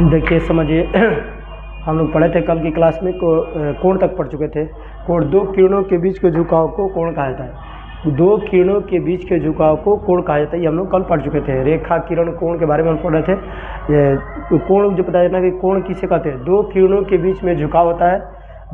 देखिए समझिए हम लोग पढ़े थे कल की क्लास में कोण तक पढ़ चुके थे। कोण दो किरणों के बीच के झुकाव को कोण कहा जाता है। दो किरणों के बीच के झुकाव को कोण कहा जाता है, ये हम लोग कल पढ़ चुके थे। रेखा किरण कोण के बारे में हम पढ़ रहे थे। कोण जो पता है ना कि कोण किसे कहते हैं, दो किरणों के बीच में झुकाव होता है।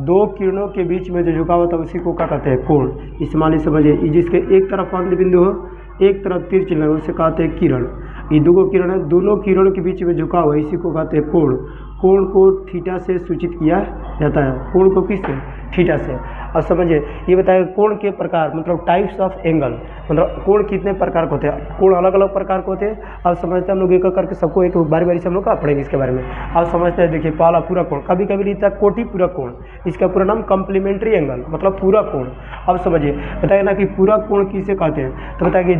दो किरणों के बीच में जो झुकाव होता है उसी को क्या कहते हैं, कोण। इस्तेमाल समझिए, जिसके एक तरफ अंत बिंदु हो, एक तरफ तीर चिन्ह है, उसे कहते हैं किरण। ये दो किरण है, दोनों किरणों के बीच में झुकाव है, इसी को कहते हैं कोण। कोण को थीटा से सूचित किया जाता है। कोण को किससे? थीटा से। अब समझिए, ये बताएगा कोण के प्रकार, मतलब टाइप्स ऑफ एंगल, मतलब कोण कितने प्रकार के होते हैं। कोण अलग अलग प्रकार के होते हैं। अब समझते हैं हम लोग एक करके सबको एक बारी बारी से हम लोग का पढ़ेंगे इसके बारे में। अब समझते हैं, देखिए पहला पूरा कोण, कभी कभी लिखता है कोटि पूरा कोण, इसका पूरा नाम कम्प्लीमेंट्री एंगल, मतलब पूरा कोण। अब समझिए, बताइए ना कि पूरा कोण किसे कहते हैं, तो बताइए कि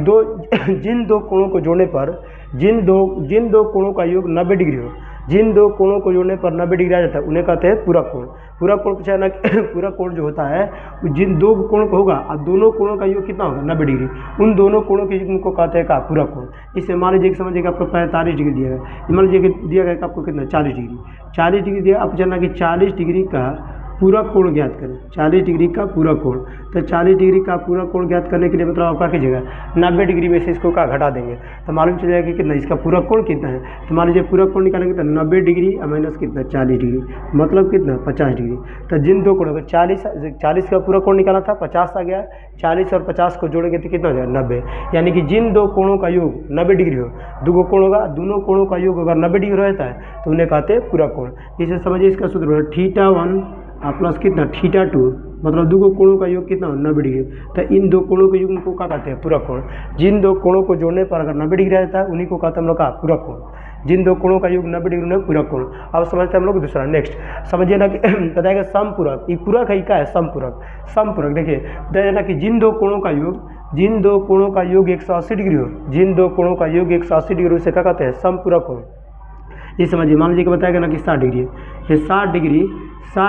जिन दो कोणों को जोड़ने पर जिन दो कोणों का योग 90 डिग्री हो, जिन दो कोणों को जोड़ने पर 90 डिग्री आ जाता है उन्हें कहते हैं पूरा कोण। पूरा कोण पूछा है ना पूरा कोण जो होता है जिन दो कोणों का होगा और दोनों कोणों का योग कितना होगा 90 डिग्री, उन दोनों कोणों के योग को कहते हैं का पूरा कोण। इसे मान लीजिए कि समझिए आपको 45 डिग्री दिया गया, मान लीजिए कि दिया गया कि आपको कितना 40 डिग्री, 40 डिग्री दिया। आप जानना कि 40 डिग्री का पूरा कोण ज्ञात करें, 40 डिग्री का पूरा कोण। तो 40 डिग्री का पूरा कोण ज्ञात करने के लिए मतलब आप क्या कीजिएगा, 90 डिग्री में से इसको का घटा देंगे तो मालूम चल जाएगा कि कितना इसका पूरा कोण कितना है। तो मान लीजिए पूरा कोण निकालेंगे तो 90 डिग्री माइनस कितना 40 डिग्री, मतलब कितना 50 डिग्री। तो जिन दो कोणों को 40 का पूरा कोण निकाला था, 50 आ गया, 40 और 50 को जोड़ेंगे तो कितना हो जाएगा 90। यानी कि जिन दो कोणों का योग 90 डिग्री हो, दो कोण होगा, दोनों कोणों का योग अगर 90 डिग्री रहता है तो उन्हें कहते हैं पूरा कोण। इसे समझिए, इसका सूत्र θ1 प्लस कितना θ2, मतलब दो कोणों का योग कितना 90 डिग्री। तो इन दो कोणों के योग को क्या कहते हैं, पूरा कोण। जिन दो कोणों को जोड़ने पर अगर 90 डिग्री रहता है उन्हीं को कहते हैं हम लोग का पूरा कोण। जिन दो कोणों का योग 90 डिग्री में पूरा कोण। अब समझते हैं हम लोग दूसरा। नेक्स्ट समझिए ना कि बताएगा समपूरक। ये पूरक है, क्या है समपूरक। समपूरक देखिए बताइए ना कि जिन दो कोणों का योग 180 डिग्री हो, जिन दो कोणों का योग 180 डिग्री उसे क्या कहते हैं, समपूरक कोण। ये समझिए, मान लीजिए कि बताएगा ना कि 60 डिग्री, ये 60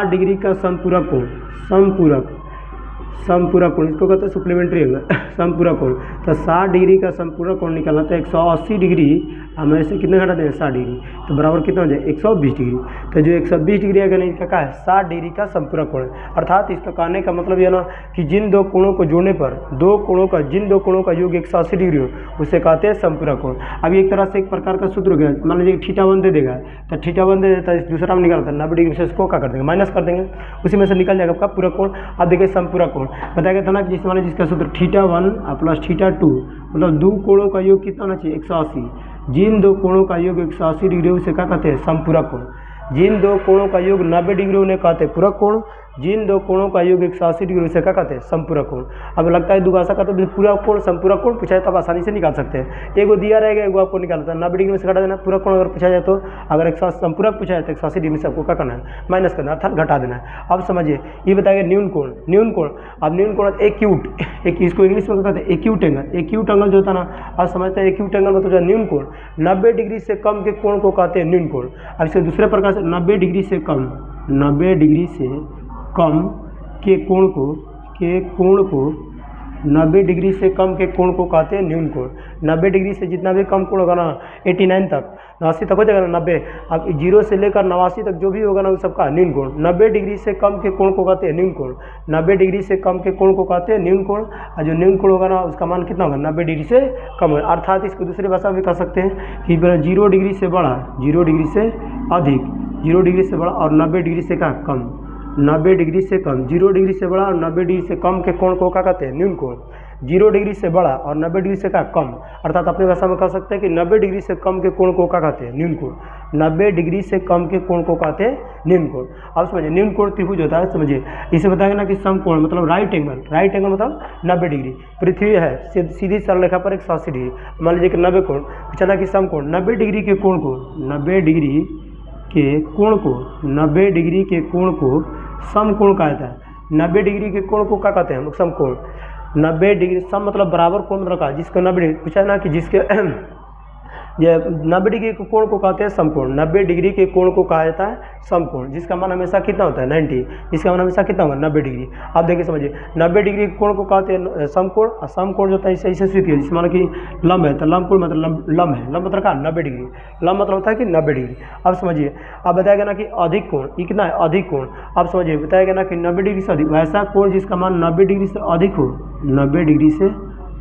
डिग्री का समपूरक कोण, समपूरक कोण इसको कहते हैं सप्लीमेंट्री एंगल, समपूरक कोण। तो 60 डिग्री का समपूरक कोण निकालना था 180 डिग्री हमें से कितने घटा दें 60 डिग्री, तो बराबर कितना हो जाए 120 डिग्री। तो जो 120 डिग्री आएगा नहीं, इसका क्या है 60 डिग्री का समपूरक कोण। अर्थात इसका कहने का मतलब यह ना कि जिन दो कोणों को जोड़ने पर जिन दो कोणों का योग 180 डिग्री हो उसे कहते हैं समपूरक कोण। अब एक तरह से एक प्रकार का सूत्र हो गया, मान लीजिए θ1 दे देगा, तो θ1 दे देता है, दूसरा हम निकालता है 90 डिग्री से इसको क्या कर देंगे, माइनस कर देंगे, उसी में से निकल जाएगा आपका पूरा कोण। अब देखिए समपूरक कोण बताया था ना, जिस मान जिसका सूत्र θ1 प्लस θ2, मतलब दो कोणों का योग कितना होना चाहिए 180। जिन दो कोणों का योग 180 डिग्री उसे क्या कहते हैं, समपूरक कोण। जिन दो कोणों का योग 90 डिग्री उन्हें कहते हैं पूरक कोण। जिन दो कोणों का योग 180 डिग्री उसे क्या कहते हैं, समपूरक कोण। अब लगता है दुभाषा का तो पूरा कोण समपूरक कोण पूछा जाए तो आप आसानी से निकाल सकते हैं। एगो दिया रहेगा, एगो आपको निकालता है 90 डिग्री में से घटा देना। पूरा कोण अगर पूछा जाए तो अगर 180 समपूरक पूछा जाए तो 180 डिग्री में से आपको क्या करना है, माइनस करना है, अर्थात घटा देना है। अब समझिए, ये बताएगा न्यून कोण। अब न्यून कोण एक्यूट, इसको इंग्लिश में कहते हैं एक्यूट एंगल। एक्यूट एंगल जो होता है ना, आप समझते हैं एक्यूट एंगल मतलब जो न्यून कोण, 90 डिग्री से कम के कोण को कहते हैं न्यून कोण। अब इसके दूसरे प्रकार से 90 डिग्री से कम के कोण को 90 डिग्री से कम के कोण को कहते हैं न्यून कोण। 90 डिग्री से जितना भी कम कोण होगा ना, 89 तक 80 तक हो जाएगा ना 90, अब 0 से लेकर 89 तक जो भी होगा ना उस सबका न्यून कोण। 90 डिग्री से कम के कोण को कहते हैं न्यून कोण। 90 डिग्री से कम के कोण को कहते हैं न्यून कोण। और जो न्यून कोण होगा ना उसका मान कितना होगा, 90 डिग्री से कम है। अर्थात इसको दूसरी भाषा में कह सकते हैं कि 0 डिग्री से बड़ा, 0 डिग्री से अधिक, 0 डिग्री से बड़ा और 90 डिग्री से क्या कम, 90 डिग्री से कम, 0 डिग्री से बड़ा और 90 डिग्री से कम के कोण को क्या कहते हैं, न्यून कोण। 0 डिग्री से बड़ा और 90 डिग्री से क्या कम, अर्थात अपनी भाषा में कह सकते हैं कि 90 डिग्री से कम के कोण को क्या कहते हैं, न्यून कोण। 90 डिग्री से कम के कोण को कहते हैं न्यून कोण। अब समझिए, न्यून कोण त्रिभुज होता है, समझिए इसे बताएंगे ना कि समकोण मतलब राइट एंगल मतलब 90 डिग्री। पृथ्वी है सीधी सरल रेखा पर 180 डिग्री, मान लीजिए कि 90 कोण चला कि समकोण 90 डिग्री के कोण को 90 डिग्री के कोण को समकोण कहा जाता है। 90 डिग्री के कोण को क्या कहते हैं हम लोग, समकोण। 90 डिग्री सम मतलब बराबर कोण मतलब का, जिसका 90 डिग्री पूछा ना कि जिसके ये 90 डिग्री के कोण को कहते हैं समकोण। 90 डिग्री के कोण को कहा जाता है समकोण, जिसका मान हमेशा कितना होता है 90, जिसका मान हमेशा कितना होगा 90 डिग्री। आप देखिए समझिए, 90 डिग्री के कोण को कहते हैं समकोण, और समकोण जो होता है इसे स्वीकृत है, जिसमें मानो कि लंब है, तो लंब कोण मतलब लंब है, लंब मतलब क्या 90 डिग्री, लंब मतलब होता है कि 90 डिग्री। अब समझिए, अब बताया ना कि अधिक कोण, ये कितना है अधिक कोण। अब समझिए बताया गया ना कि 90 डिग्री से अधिक, वैसा कोण जिसका मान 90 डिग्री से अधिक हो, 90 डिग्री से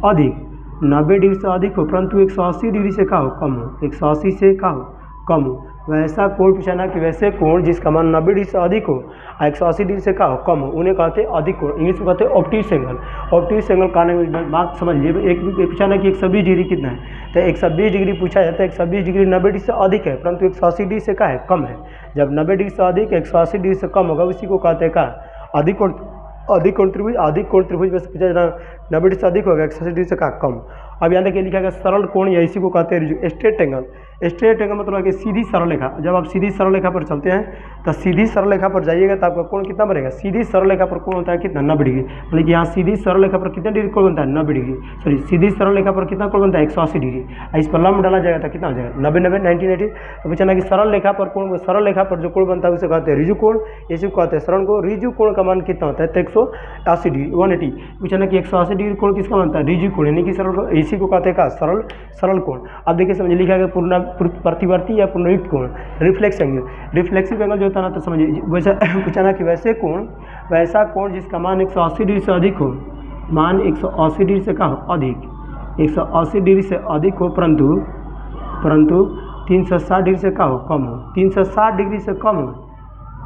अधिक, 90 डिग्री से अधिक हो परंतु 180 डिग्री से क्या हो कम हो, 180 से क्या हो कम हो, वैसा कोण पूछा ना कि वैसे कोण जिसका मान 90 डिग्री से अधिक हो और 180 डिग्री से क्या हो कम हो, उन्हें कहते हैं अधिक कोण, इंग्लिश में कहते हैं ऑब्ट्यूस एंगल। ऑब्ट्यूस एंगल कहने में बात समझ लीजिए, एक पूछा ना कि 120 डिग्री कितना है, तो 120 डिग्री पूछा जाता है, 120 डिग्री 90 डिग्री से अधिक है परंतु 180 डिग्री से क्या है कम है। जब 90 डिग्री से अधिक 180 डिग्री से कम होगा उसी को कहते हैं क्या अधिक कोण। अधिक कोण त्रिभुज, अधिक कोण त्रिभुज में से पूछा जाना 90 डिग्री से अधिक होगा, 180 डिग्री से क्या कम। अब यहाँ देखिए लिखा गया सरल कोण, या इसी को कहते हैं स्ट्रेट एंगल। स्ट्रेट एंगल मतलब कि सीधी सरल रेखा। जब आप सीधी सरल रेखा पर चलते हैं तो सीधी सरल रेखा पर जाइएगा तो आपका कोण कितना बनेगा, सीधी सरल रेखा पर कोण होता है कितना 90 डिग्री, मतलब कि यहाँ सीधी सरल रेखा पर कितना डिग्री कोण बनता है 90 डिग्री, सॉरी सीधी सरल रेखा पर कितना कोण बनता है 180 डिग्री। इस पर लंब डाला जाएगा तो कितना हो जाएगा 90 90 90 90। तो पूछा ना कि सरल रेखा पर कोण, सरल रेखा पर जो कोण बनता है उसे कहते हैं ऋजु कोण, इसी को कहते हैं सरल कोण। ऋजु कोण का मान कितना होता है तो 180 डिग्री 180। पूछा ना कि 180 डिग्री कोण किसका बनता है ऋजु कोण, यानी कि सरल, इसी को कहते हैं का सरल कोण। अब देखिए समझिए लिखा गया पूर्ण प्रतिवर्ती या पुनरुक्त कोण, रिफ्लेक्स एंगल। रिफ्लेक्सिव एंगल जो होता है ना, तो समझिए वैसा पूछा ना कि वैसे कोण, वैसा कोण जिसका मान 180 डिग्री से अधिक हो, मान 180 डिग्री से क्या हो अधिक, 180 डिग्री से अधिक हो परंतु 360 डिग्री से क्या हो कम हो, 360 डिग्री से कम हो,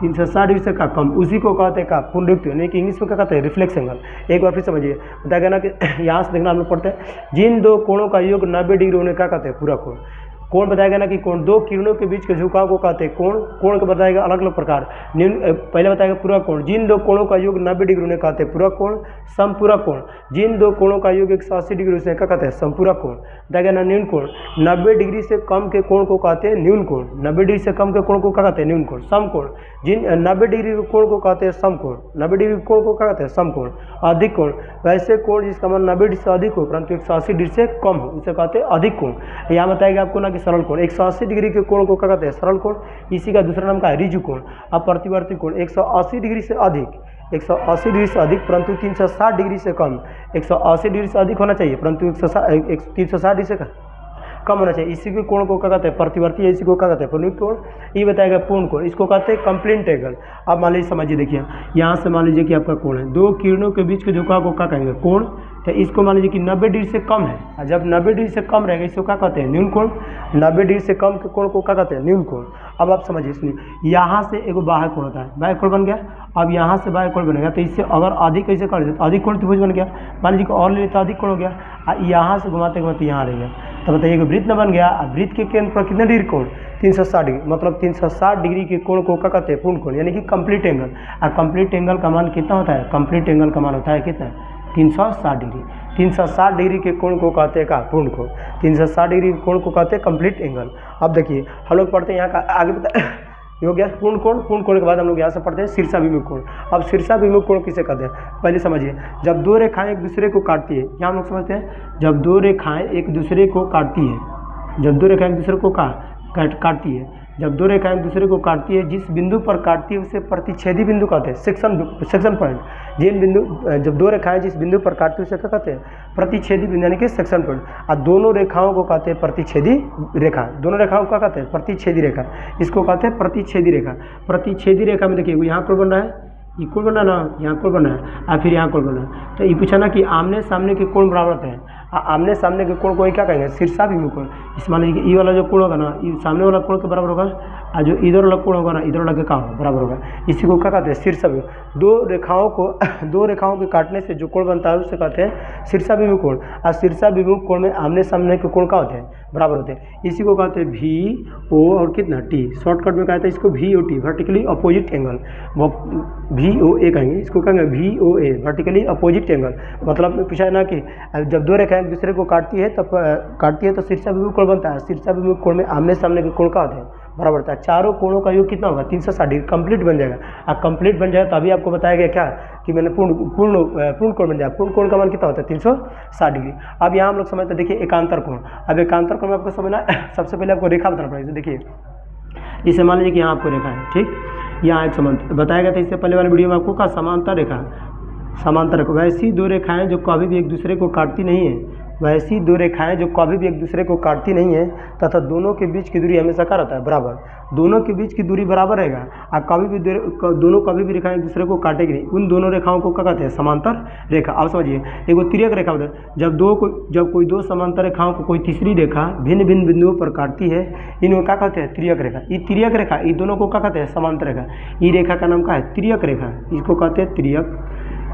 360 डिग्री से क्या कम, उसी को कहते हैं का पुनरुक्त, यानी कि इंग्लिश में क्या कहते हैं रिफ्लेक्स एंगल। एक बार फिर समझिए, बताया गया ना कि यहाँ से देखना हम लोग पढ़ते हैं, जिन दो कोणों का योग 90 डिग्री होने का कहते हैं पूरा कोण। कोण बताया गया ना कि कोण, दो किरणों के बीच के झुकाव को कहते हैं कोण। कोण का बताएगा अलग अलग प्रकार, पहले बताएगा पूरा कोण, जिन दो कोणों का योग 90 डिग्री होने कहते हैं पूरा कोण। समपूरा कोण, जिन दो कोणों का योग 180 डिग्री होने का कहते हैं समपूरा कोण। बताया गया ना न्यून कोण, 90 डिग्री से कम के कोण को कहते हैं न्यून कोण, 90 डिग्री से कम के कोण को क्या कहते हैं न्यून कोण। समकोण, जिन 90 डिग्री के कोण को कहते हैं समकोण, 90 डिग्री के कोण को क्या कहते हैं समकोण। अधिक कोण, वैसे कोण जिसका मान 90 डिग्री से अधिक हो परंतु 180 डिग्री से कम हो, उसे कहते हैं अधिक कोण। यहाँ बताएगा आपको ना कि सरल कोण, 180 डिग्री के कोण को क्या कहते हैं सरल कोण, इसी का दूसरा नाम का है ऋजु कोण। अब प्रतिवर्ती कोण, 180 डिग्री से अधिक, 180 डिग्री से अधिक परंतु 360 डिग्री से कम, 180 डिग्री से अधिक होना चाहिए परंतु 360 डिग्री से कम होना चाहिए, इसी के कोण को क्या कहते हैं प्रतिवर्ती, इसी को क्या कहते हैं पुनरुक्त कोण। ये बताएगा पूर्ण कोण, इसको कहते हैं कंप्लीट एंगल। अब मान लीजिए समझिए, देखिए यहाँ से मान लीजिए कि आपका कोण है, दो किरणों के बीच के झुकाव को क्या कहेंगे कोण। तो इसको मान लीजिए कि 90 डिग्री से कम है, और जब 90 डिग्री से कम रहेगा इसको क्या कहते हैं न्यून कोण। 90 डिग्री से कम के कोण को क्या कहते हैं न्यून कोण। अब आप समझिए, सुनिए, यहाँ से एक बाह्य कोण होता है, बाह्य कोण बन गया। अब यहाँ से बाह्य कोण बनेगा तो इससे अगर अधिक कैसे कर देते, अधिक कोण त्रिभुज बन गया, मान लीजिए कि और ले लेते अधिक कोण हो गया, यहाँ से घुमाते घुमाते यहाँ रहेगा, तो बताइए कि वृत्त बन गया। वृत्त के केंद्र पर कितने डिग्री कोण 360 डिग्री, मतलब 360 डिग्री के कोण को क्या कहते हैं पूर्ण कोण, यानी कि कंप्लीट एंगल। और कंप्लीट एंगल का मान कितना होता है, कंप्लीट एंगल का मान होता है कितना 360 डिग्री। 360 डिग्री के कोण को कहते हैं का पूर्ण कोण, 360 डिग्री के कोण को कहते हैं कंप्लीट एंगल। अब देखिए हम लोग पढ़ते हैं यहाँ का आगे बता ये हो गया पूर्ण कोण। पूर्ण कोण के बाद हम लोग यहाँ से पढ़ते हैं शीर्षाभिमुख कोण। अब शीर्षाभिमुख कोण किसे कहते हैं, पहले समझिए, जब दो रेखाएं एक दूसरे को काटती है, यहाँ हम लोग समझते हैं जब दो रेखाएं एक दूसरे को काटती है, जब दो रेखाएं एक दूसरे को काटती है, जब दो रेखाएं एक दूसरे को काटती है, जिस बिंदु पर काटती है उसे प्रतिच्छेदी बिंदु कहते हैं, सेक्शन पॉइंट। जिन बिंदु, जब दो रेखाएं जिस बिंदु पर काटती है उसे क्या कहते हैं प्रतिच्छेदी बिंदु, यानी कि सेक्शन पॉइंट। और दोनों रेखाओं को कहते हैं प्रतिच्छेदी रेखा, दोनों रेखाओं को क्या कहते हैं प्रतिच्छेदी रेखा, इसको कहते हैं प्रतिच्छेदी रेखा। प्रतिच्छेदी रेखा में देखिए यहाँ कोण बन रहा है, ये कोण बना ना, यहाँ कोण बना है और फिर यहाँ कोण बना है। तो ये पूछा ना कि आमने सामने के कोण बराबर होते हैं, आमने सामने के कोण को क्या कहेंगे शीर्षाभिमुख कोण। इस मान लीजिए कि ये वाला जो कोण होगा ना, ये सामने वाला कोण के बराबर होगा, और जो इधर वाला कोण होगा ना, इधर वाला के का बराबर होगा, इसी को क्या कहते हैं शीर्षाभिमुख। दो रेखाओं के काटने से जो कोण बनता है उसे कहते हैं शीर्षाभिमुख कोण। और शीर्षाभिमुख कोण में आमने सामने के कोण क्या होते हैं बराबर होते हैं, इसी को कहते हैं भी ओ और कितना टी। शॉर्टकट में कहते हैं इसको भी O T, vertically opposite angle, वो भी ओ ए कहेंगे, इसको कहेंगे भी O A, vertically opposite angle. मतलब पूछा है ना कि जब दो रेखाएं रेखाएं एक दूसरे को काटती है तो शीर्षाभिमुख कोण बनता है। शीर्षाभिमुख कोण में आमने सामने के कोण का होते हैं बराबर होता है। चारों कोणों का योग कितना होगा 360 डिग्री, कंप्लीट बन जाएगा। अब कंप्लीट बन जाएगा तो अभी आपको बताया गया क्या कि मैंने पूर्ण कोण बन जाएगा। पूर्ण कोण का मान कितना होता है 360 डिग्री। अब यहाँ हम लोग समझते हैं, देखिए एकांतर कोण। अब एकांतर कोण में आपको समझना सबसे पहले आपको रेखा बताना पड़ेगा। देखिए इसे मान लीजिए कि यहाँ आपको रेखा है, ठीक, यहाँ एक समांतर बताया गया था इससे पहले वाले वीडियो में आपको, का समांतर रेखा, समांतर रेखा वैसी दो रेखाएं जो कभी भी एक दूसरे को काटती नहीं है, वैसी दो रेखाएं जो कभी भी एक दूसरे को काटती नहीं है तथा दोनों के बीच की दूरी हमेशा क्या रहता है बराबर। दोनों के बीच की दूरी बराबर रहेगा और दोनों कभी भी रेखाएं एक दूसरे को काटेगी नहीं। उन दोनों रेखाओं को क्या कहते हैं समांतर रेखा। अब समझिए एक तिर्यक रेखा होता है, जब कोई दो समांतर रेखाओं को कोई तीसरी रेखा भिन्न भिन्न बिंदुओं पर काटती है, इनको क्या कहते हैं तिर्यक रेखा। ये तिर्यक रेखा, ये दोनों को क्या कहते हैं समांतर रेखा। ये रेखा का नाम क्या है तिर्यक रेखा, इसको कहते हैं तिर्यक,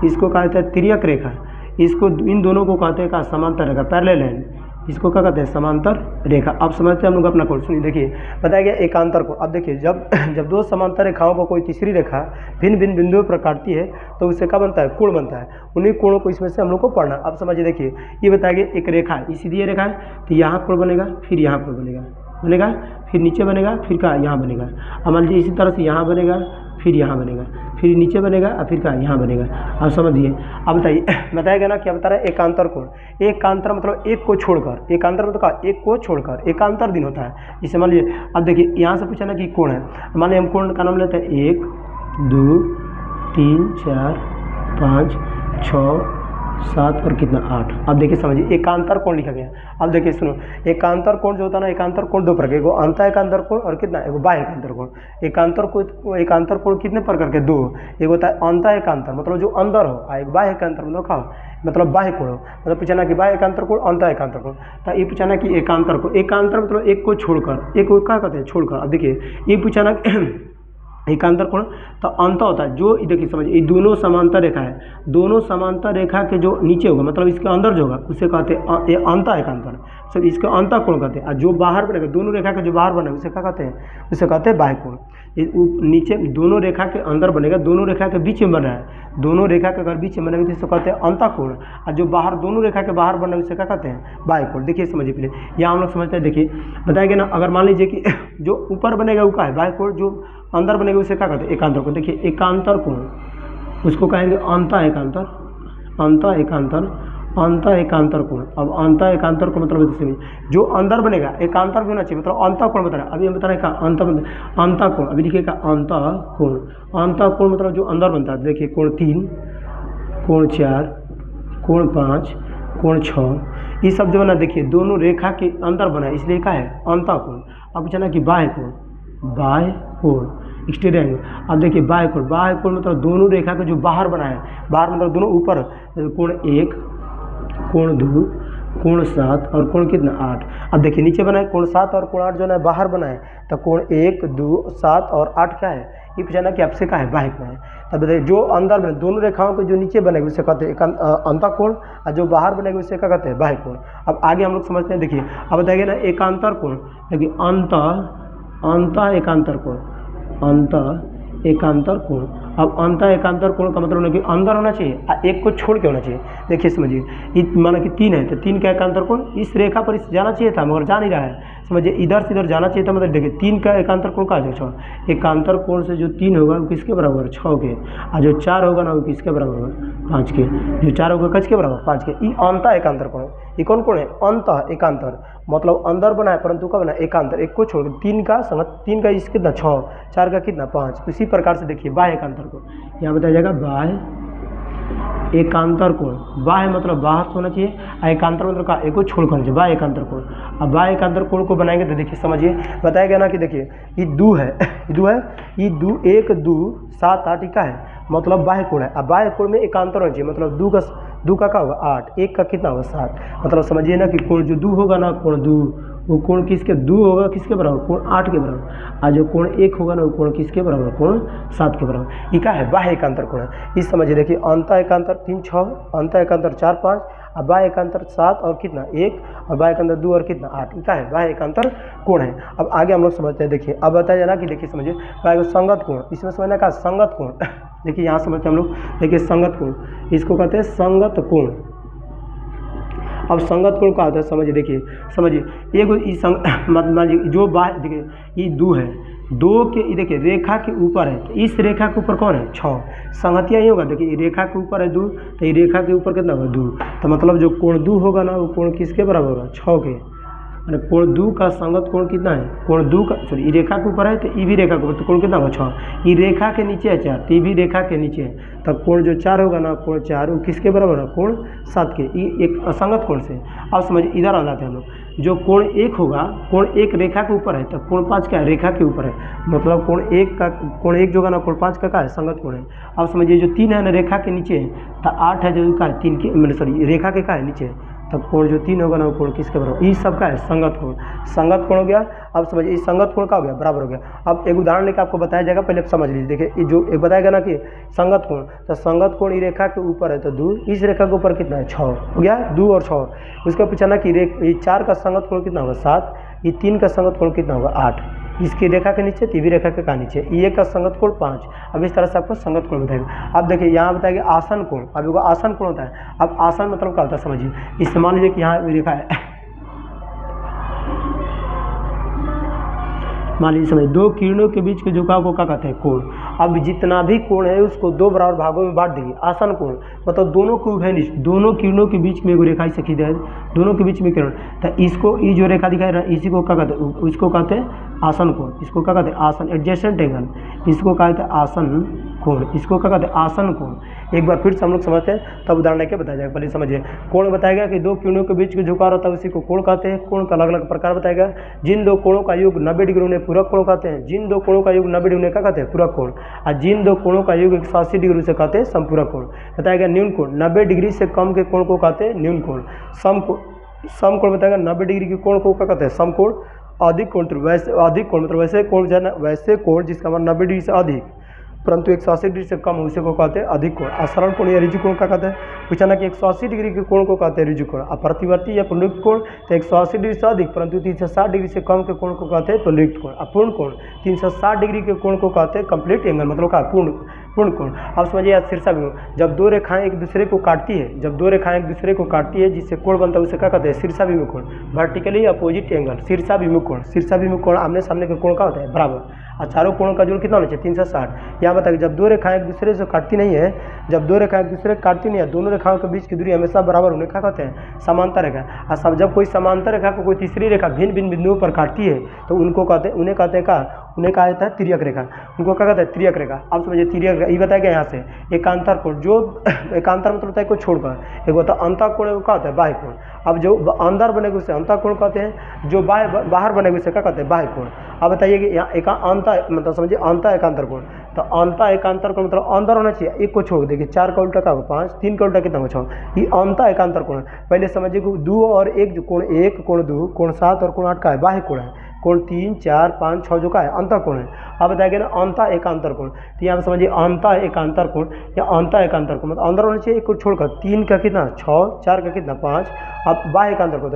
इसको कहते हैं तिर्यक रेखा। इसको इन दोनों को कहते हैं का समांतर रेखा, पैरेलल लाइन, इसको क्या कहते हैं समांतर रेखा। अब समझते हैं हम लोग अपना कोण। सुनिए देखिए बताया गया एकांतर कोण। अब देखिए जब दो समांतर रेखाओं को कोई तीसरी रेखा भिन्न भिन्न बिंदुओं पर काटती है तो उससे क्या बनता है कोण बनता है। उन्हीं कोणों को इसमें से हम लोग को पढ़ना। अब समझिए देखिए ये बताया गया एक रेखा है, ये सीधी रेखा है तो यहाँ कोण बनेगा, फिर यहाँ कोण बनेगा, फिर नीचे बनेगा, फिर का यहाँ बनेगा। अब मान लीजिए इसी तरह से यहाँ बनेगा, फिर यहाँ बनेगा, फिर नीचे बनेगा और फिर का यहाँ बनेगा। अब समझिए। अब बताइए बताया गया ना क्या बता रहा है एकांतर कोण। एकांतर मतलब एक को छोड़कर, एकांतर मतलब का एक को छोड़कर, एकांतर दिन होता है। इसे मान लीजिए अब देखिए यहाँ से पूछा ना कि कोण है, मान लीजिए हम कोण का नाम लेते हैं 1 2 3 4 5 6 7 और कितना 8। अब देखिए समझिए एकांतर कोण लिखा गया। अब देखिए सुनो, एकांतर कोण जो होता है ना, एकांतर कोण दो प्रकार के, एगो अंतः एकांतर कोण और कितना एगो बाह्य एकांतर कोण। एकांतर कोण कितने प्रकार के, दो। एक होता है अंतः एकांतर मतलब जो अंदर हो, एक बाह्य एकांतर मतलब क्या मतलब बाह्य कोण हो। मतलब पूछना कि बाह्य एकांतर कोण अंतः एकांतर कोण। तो ये पूछना कि एकांतर कोण, एकांतर मतलब एक को छोड़कर, एक को क्या कहते हैं छोड़कर। अब देखिए ये पूछना एकांतर कोण तो अंत होता है जो, देखिए समझिए ये दोनों समांतर रेखा है, दोनों समांतर रेखा के जो नीचे होगा मतलब इसके अंदर जो होगा उसे कहते हैं अंतः एकांतर, सब इसके अंतः कोण कहते हैं। और जो बाहर बनेगा दोनों रेखा के जो बाहर बनेगा उसे क्या कहते हैं, उसे कहते हैं बाह्य कोण। नीचे दोनों रेखा के अंदर बनेगा, दोनों रेखा के बीच में बन रहा है, दोनों रेखा के अगर बीच में बनेगा तो इसे कहते हैं अंतः कोण। और जो बाहर दोनों रेखा के बाहर बन रहा है उसे क्या कहते हैं बाह्य कोण। देखिए समझिए पहले यहाँ हम लोग समझते हैं। देखिए बताया गया ना, अगर मान लीजिए कि जो ऊपर बनेगा वो क्या है बाह्य कोण, जो अंदर बनेगा उसे क्या कहते हैं एकांतर कोण। देखिए एकांतर कोण उसको कहेंगे अंतः एकांतर, अंतः एकांतर, अंतः एकांतर कोण। अब अंतः एकांतर कोण मतलब सुनिए जो अंदर बनेगा एकांतर भी होना चाहिए, मतलब अंतः कोण बता रहा है। अभी हम बता रहे हैं का अंतः कोण। अभी देखिएगा अंतः कोण, अंतः कोण मतलब जो अंदर बनता है। देखिए कोण 3, कोण 4, कोण 5, कोण 6, ये सब जो बना देखिए दोनों रेखा के अंदर बना है, इसलिए क्या है अंतः कोण। अब जाना कि बाह्य कोण, बाह्य कोण एक्सटीरियर एंगल। अब देखिए बाह्य कोण, बाह्य कोण मतलब दोनों रेखा के जो बाहर बना है, बाहर मतलब दोनों ऊपर, कोण 1, कोण 2, कोण 7 और कोण कितना 8। अब देखिए नीचे बना है कोण 7 और कोण 8 जो है बाहर बना है, तो कोण 1 2 7 और 8 क्या है, ये पूछना कि आपसे क्या है बाह्य कोण है। तब बताइए जो अंदर बने दोनों रेखाओं के जो नीचे बनेगा उसे कहते हैं अंतः कोण, और जो बाहर बनेगा उसे क्या कहते हैं बाह्य कोण। अब आगे हम लोग समझते हैं। देखिए अब बताइए ना एकांतर कोण, देखिए अंतः एकांतर कोण, अंतः एकांतर कोण। अब अंतः एकांतर कोण का मतलब कि अंदर होना चाहिए, एक को छोड़ के होना चाहिए। देखिए समझिए माना कि 3 है तो 3 का एकांतर कोण इस रेखा पर इस जाना चाहिए था मगर जा नहीं रहा है। समझिए इधर से इधर जाना चाहिए था, मतलब देखिए 3 का एकांतर कोण का है 6। एकांतर कोण से जो 3 होगा वो किसके बराबर है 6 के, और जो 4 होगा ना वो किसके बराबर होगा 5 के। जो 4 होगा किसके बराबर 5 के। ये अंतः एकांतर कोण है। ये कौन कोण है अंतः एकांतर, मतलब अंदर बना है परंतु कब बना एकांतर, एक को छोड़ 3 का संगत, 3 का इस कितना 6, 4 का कितना 5। इसी प्रकार से देखिए बाह्य एकांतर कोण यहाँ बताया जाएगा बाह्य एकांतर कोण। बाह्य मतलब बाहर से होना चाहिए, एकांतर मतलब का एक को छोड़ कर चाहिए बाह्य एकांतर कोण। अब बाह्य एकांतर कोण को बनाएंगे तो देखिए समझिए बताया गया ना कि देखिए ये 2 है, ये 2 1 2 7 8 का है मतलब बाह्य कोण है। अब बाह्य कोण में एकांतर होना चाहिए, मतलब 2 का क्या होगा 8, 1 का कितना होगा 7। मतलब समझिए ना कि कोण जो 2 होगा ना कोण 2, वो कोण किसके 2 होगा किसके बराबर कोण 8 के बराबर, और जो कोण 1 होगा ना वो कोण किसके बराबर कोण 7 के बराबर। ये क्या है बाह्य एकांतर कोण है। इस समझिए देखिए अंतः एकांतर 3 6, अंतः एकांतर 4 5, और बाह्य एकांतर 7 और कितना 1, और बाह्य एकांतर 2 और कितना 8। ये क्या है बाह्य एकांतर कोण है। अब आगे हम लोग समझते हैं। देखिए अब बताया जाना कि देखिए समझिए संगत कोण, इसमें समझना का संगत कोण। देखिए यहाँ समझते हैं हम लोग। देखिए संगत कोण इसको कहते हैं संगत कोण। अब संगत कोण का होता है समझिए, देखिए समझिए एक मान लीजिए जो बाह्य, देखिए ये दो है, दो के देखिए रेखा के ऊपर है, तो इस रेखा के ऊपर कौन है 6, संगतिया ही होगा। देखिए रेखा के ऊपर है 2, तो ये रेखा के ऊपर कितना होगा 2, तो मतलब जो कोण 2 होगा ना वो कोण किसके बराबर होगा 6 के। मैंने कोण 2 का संगत कोण कितना है, कोण 2 का सॉरी ये रेखा के ऊपर है तो ये भी रेखा के ऊपर, तो कोण कितना होगा 6, ये रेखा के नीचे है 4, तो ये भी रेखा के नीचे है, तब कोण जो 4 होगा ना कोण 4 वो किसके बराबर है कोण 7 के, ये एक असंगत कोण से। अब समझिए इधर आ जाते हैं हम लोग, जो कोण 1 होगा, कोण 1 रेखा के ऊपर है, तो कोण 5 क्या है रेखा के ऊपर है, मतलब कोण 1 जो होगा ना कोण 5 का है संगत कोण है। अब समझिए जो 3 है ना रेखा के नीचे है, तो 8 है जो का है 3 के मतलब सॉरी रेखा के का है नीचे, तब कोण जो 3 होगा ना वो कोण किसके बराबर, ये सब का है संगत कोण, संगत कोण हो गया। अब समझिए इस संगत कोण का हो गया बराबर हो गया। अब एक उदाहरण लेकर आपको बताया जाएगा, पहले आप समझ लीजिए। देखिए ये जो एक बताएगा ना कि संगत कोण, तो संगत कोण ये रेखा के ऊपर है तो 2, इस रेखा के ऊपर कितना है 6 हो गया, 2 और 6। उसका पूछा ना कि ये 4 का संगत कोण कितना होगा 7, ये 3 का संगत कोण कितना होगा 8, इसकी रेखा के नीचे तीवी रेखा के नीचे, ये का संगत कोण 5। अब इस तरह से आपको संगत कोण बताएगा। अब देखिए यहाँ बताएगा आसन कोण, अब देखो आसन कोण होता है। अब आसन मतलब क्या होता है समझिए, इस मान लीजिए कि यहाँ रेखा है, मान लीजिए समझिए 2 किरणों के बीच के झुकाव को क्या कहते हैं कोण। अब जितना भी कोण है उसको 2 बराबर भागों में बांट देंगे। आसन कोण मतलब दोनों को उभयनिष्ठ, दोनों किरणों के बीच में एक रेखा ऐसे खींच है, दोनों के बीच में किरण, तो इसको ये जो रेखा दिखाई रहा है इसी को क्या कहते हैं, इसको कहते हैं आसन कोण। इसको क्या कहते हैं आसन एडजेसेंट एंगल, इसको कहते हैं आसन कोण, इसको क्या कहते हैं आसन कोण। एक बार फिर से हम लोग समझते हैं तब उदाहरण लेके बताया जाएगा। पहले समझिए कोण बताएगा कि 2 किरणों के बीच के झुकाव होता है उसी को कोण कहते हैं। कोण का अलग अलग प्रकार बताएगा। जिन 2 कोणों का योग 90 डिग्री उन्हें पूरक कोण कहते हैं। जिन 2 कोणों का योग 90 डिग्री उन्हें क्या कहते हैं पूरक कोण। और जिन 2 कोणों का योग 180 डिग्री से कहते हैं समपूरक कोण। बताएगा न्यून कोण 90 डिग्री से कम के कोण को कहते हैं न्यून कोण। सम कोण बताएगा 90 डिग्री के कोण को क्या कहते हैं सम कोण। अधिक कोण वैसे अधिक कोण मतलब वैसे कोण जो है वैसे कोण जिसका मतलब 90 डिग्री से अधिक परंतु 180 डिग्री से कम उसे को कहते हैं अधिक कोण। और सरल कोण या ऋजु कोण का कहते हैं। पूछा ना कि 180 डिग्री के कोण को कहते हैं ऋजु कोण। और प्रतिवर्ती या पुनरुक्त कोण तो 180 डिग्री से अधिक परंतु 360 डिग्री से कम के कोण को कहते हैं पुनरुक्त कोण। और पूर्ण कोण 360 डिग्री के कोण को कहते हैं कंप्लीट एंगल मतलब क्या पूर्ण कोण। अब समझिए यार शीर्षा बिंदु, जब 2 रेखाएं एक दूसरे को काटती है, जब 2 रेखाएं एक दूसरे को काटती है जिससे कोण बनता है उसे क्या कहते हैं शीर्षा विमुख कोण। वर्टिकली अपोजिट एंगल शीर्षा विमुख कोण। शीर्षा विमुख कोण आमने सामने के कोण का होता है बराबर। और चारों कोणों का जोड़ कितना होना चाहिए 360। यहाँ बताइए जब 2 रेखाएं एक दूसरे से काटती नहीं है, जब 2 रेखाएं एक दूसरे काटती नहीं है, दोनों रेखाओं के बीच की दूरी हमेशा बराबर होने का कहते हैं समांतर रेखा। और सब जब कोई समांतर रेखा को कोई तीसरी रेखा भिन्न भिन्न बिंदुओं पर काटती है तो उनको कहते हैं उन्हें कहा जाता है तिर्यक रेखा। उनको क्या कहते हैं तिर्यक रेखा। अब समझिए तिर्यक रेखा ये बताएगा यहाँ से एकांतर कोण, जो एकांतर मतलब होता है कोई छोड़कर, एक होता है अंतः कोण क्या होता है बाह्य कोण। अब जो अंदर बनेगा उसे अंतः कोण कहते हैं, जो बाहर बनेगा उसे क्या कहते हैं बाह्य कोण। अब बताइए कि यहाँ अंतः मतलब समझिए अंतः एकांतर कोण, तो अंतः एकांतर कोण मतलब अंदर होना चाहिए। एक को छोड़ देखिए 4 का उल्टा क्या होगा 5, 3 का उल्टा कितना होगा 6। ये अंतः एकांतर कोण। पहले समझिए कि 2 और 1 जो कोण 1 कोण 2 कोण 7 और कोण 8 का है बाह्य कोण है। कोण 3 4 5 6 जो का है अंतः कोण है। अब बताएगा ना अंतः एकांतर कोण, तो यहाँ समझिए अंतः एकांतर कोण या अंतः एकांतर कोण मतलब अंदर होना चाहिए। एक को छोड़कर 3 का कितना 6, 4 का कितना 5। अब बाह्य एकांतर कोण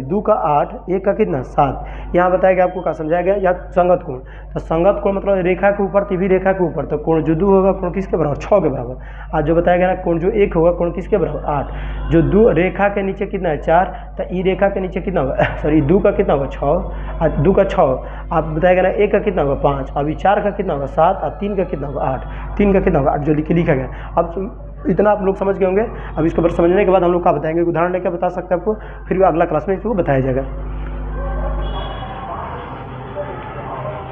2 का 8, 1 का कितना 7। यहाँ बताएगा आपको क्या समझाया गया। या संगत कोण, तो संगत कोण मतलब रेखा के ऊपर तीव्र रेखा के ऊपर, तो कोण जो 2 होगा कोण किसके बराबर 6 के बराबर। आज जो बताएगा ना कोण जो 1 होगा कोण किसके बराबर 8। जो 2 रेखा के नीचे कितना है 4, तो ई रेखा के नीचे कितना होगा सॉरी 2 का कितना होगा 6, 2 का 6। आप बताएगा ना 1 का कितना होगा 5, अभी 4 का कितना होगा 7 और 3 का कितना होगा 8। 3 का कितना होगा 8 जो लिखा गया। अब इतना आप लोग समझ गए होंगे। अब इसको समझने के बाद हम लोग क्या बताएंगे, उदाहरण लेकर बता सकते हैं आपको, फिर भी अगला क्लास में इसको बताया जाएगा।